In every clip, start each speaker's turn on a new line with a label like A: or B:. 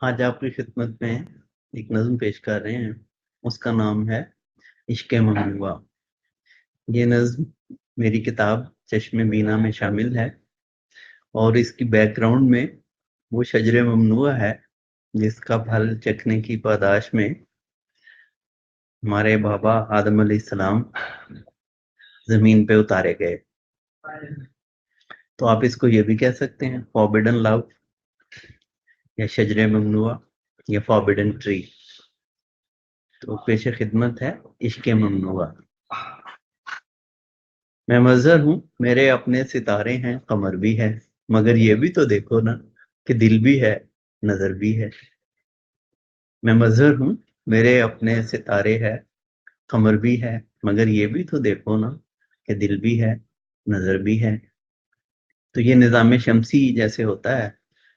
A: آج آپ کی خدمت میں ایک نظم پیش کر رہے ہیں، اس کا نام ہے عشق ممنوع۔ یہ نظم میری کتاب چشم بینا میں شامل ہے اور اس کی بیک گراؤنڈ میں وہ شجر ممنوع ہے جس کا پھل چکھنے کی پاداش میں ہمارے بابا آدم علیہ السلام زمین پہ اتارے گئے۔ تو آپ اس کو یہ بھی کہہ سکتے ہیں فاربیڈن لو یا شجر ممنوع یا فاربیڈن ٹری۔ تو پیش خدمت ہے عشق ممنوع۔ میں مظہر ہوں میرے اپنے ستارے ہیں، قمر بھی ہے، مگر یہ بھی تو دیکھو نا کہ دل بھی ہے، نظر بھی ہے۔ میں مظہر ہوں میرے اپنے ستارے ہے، قمر بھی ہے، مگر یہ بھی تو دیکھو نا کہ دل بھی ہے، نظر بھی ہے۔ تو یہ نظام شمسی جیسے ہوتا ہے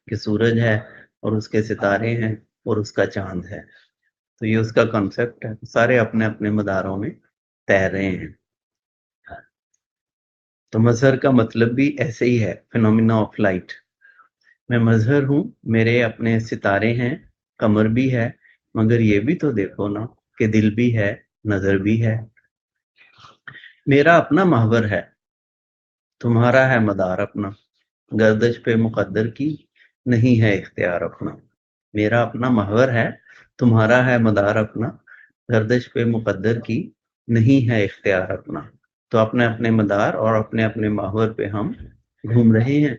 A: کہ سورج ہے اور اس کے ستارے ہیں اور اس کا چاند ہے، تو یہ اس کا کنسپٹ ہے، سارے اپنے اپنے مداروں میں تیر رہے ہیں۔ تو مظہر کا مطلب بھی ایسے ہی ہے، فینومینا آف لائٹ۔ میں مظہر ہوں میرے اپنے ستارے ہیں، قمر بھی ہے، مگر یہ بھی تو دیکھو نا کہ دل بھی ہے، نظر بھی ہے۔ میرا اپنا محور ہے، تمہارا ہے مدار اپنا، گردش پہ مقدر کی نہیں ہے اختیار اپنا۔ میرا اپنا محور ہے، تمہارا ہے مدار اپنا، گردش پہ مقدر کی نہیں ہے اختیار اپنا۔ تو اپنے اپنے مدار اور اپنے اپنے محور پہ ہم گھوم رہے ہیں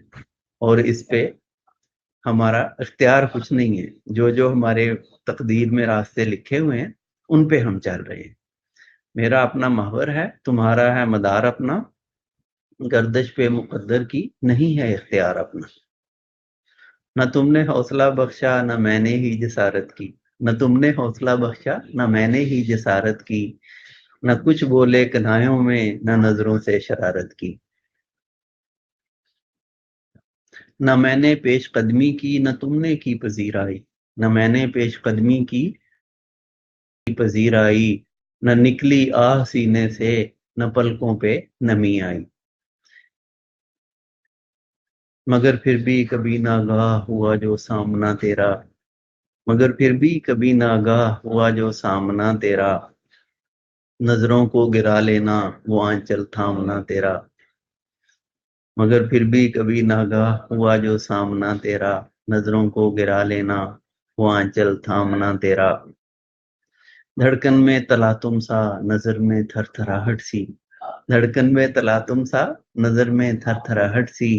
A: اور اس پہ ہمارا اختیار کچھ نہیں ہے، جو ہمارے تقدیر میں راستے لکھے ہوئے ہیں ان پہ ہم چل رہے ہیں۔ میرا اپنا محور ہے، تمہارا ہے مدار اپنا، گردش پہ مقدر کی نہیں ہے اختیار اپنا۔ نہ تم نے حوصلہ بخشا نہ میں نے ہی جسارت کی، نہ تم نے حوصلہ بخشا نہ میں نے ہی جسارت کی، نہ کچھ بولے کنایوں میں نہ نظروں سے شرارت کی۔ نہ میں نے پیش قدمی کی نہ تم نے کی پذیرائی، نہ میں نے پیش قدمی کی پذیرائی، نہ نکلی آہ سینے سے نہ پلکوں پہ نمی آئی۔ مگر پھر بھی کبھی ناگاہ ہوا جو سامنا تیرا، مگر پھر بھی کبھی ناگاہ ہوا جو سامنا تیرا، نظروں کو گرا لینا وہ آنچل تھامنا تیرا۔ مگر پھر بھی کبھی ناگاہ ہوا جو سامنا تیرا، نظروں کو گرا لینا وہ آنچل تھامنا تیرا۔ دھڑکن میں تلاتم سا نظر میں تھر تھراہٹ سی، دھڑکن میں تلاتم سا نظر میں تھر تھراہٹ سی،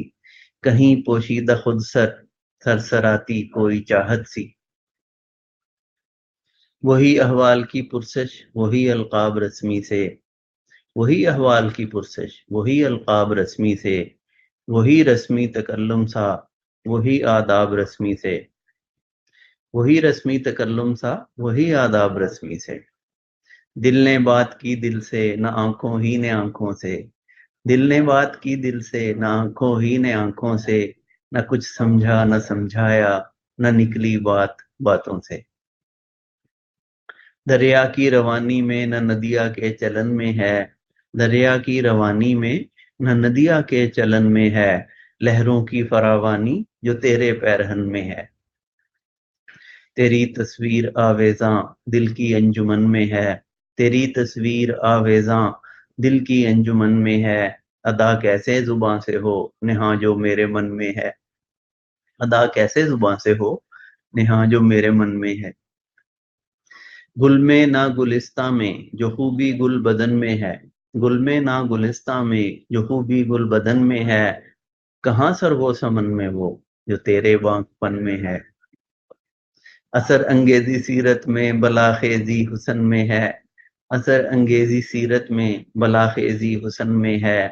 A: کہیں پوشیدہ خود سرسراتی کوئی چاہت سی۔ وہی احوال کی پرسش وہی القاب رسمی سے، وہی احوال کی پرسش وہی القاب رسمی سے، وہی رسمی تکلم سا وہی آداب رسمی سے، وہی رسمی تکلم سا وہی آداب رسمی سے۔ دل نے بات کی دل سے نہ آنکھوں ہی نے آنکھوں سے، دل نے بات کی دل سے نہ آنکھوں ہی نے آنکھوں سے، نہ کچھ سمجھا نہ سمجھایا نہ نکلی بات باتوں سے۔ دریا کی روانی میں نہ ندیا کے چلن میں ہے، دریا کی روانی میں نہ ندیا کے چلن میں ہے، لہروں کی فراوانی جو تیرے پیرہن میں ہے۔ تیری تصویر آویزاں دل کی انجمن میں ہے، تیری تصویر آویزاں دل کی انجمن میں ہے، ادا کیسے زباں سے ہو نہاں جو میرے من میں ہے، ادا کیسے زباں سے ہو نہاں جو میرے من میں ہے۔ گل میں نہ گلستہ میں جو خوبی گل بدن میں ہے، گل میں نہ گلستہ میں جو خوبی گل بدن میں ہے، کہاں سر وہ سمن میں وہ جو تیرے بانک پن میں ہے۔ اثر انگیزی سیرت میں بلاخیزی حسن میں ہے، اثر انگیزی سیرت میں بلاخیزی حسن میں ہے،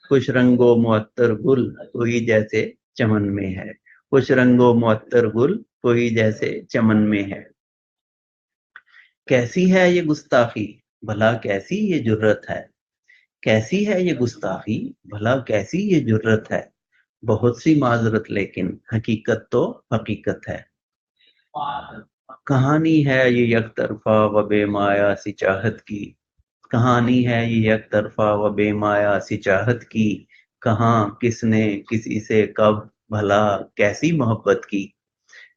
A: خوش رنگ و معطر گل کوئی جیسے چمن میں ہے، خوش رنگ و معطر گل کوئی جیسے چمن میں ہے۔ کیسی ہے یہ گستاخی بھلا کیسی یہ جرت ہے، کیسی ہے یہ گستاخی بھلا کیسی یہ جرت ہے، بہت سی معذرت لیکن حقیقت تو حقیقت ہے۔ کہانی ہے یہ یک طرفہ و بے مایا سی چاہت کی، کہانی ہے یہ یک طرفہ و بے مایا سی چاہت کی، کہاں کس نے کسی سے کب بھلا کیسی محبت کی،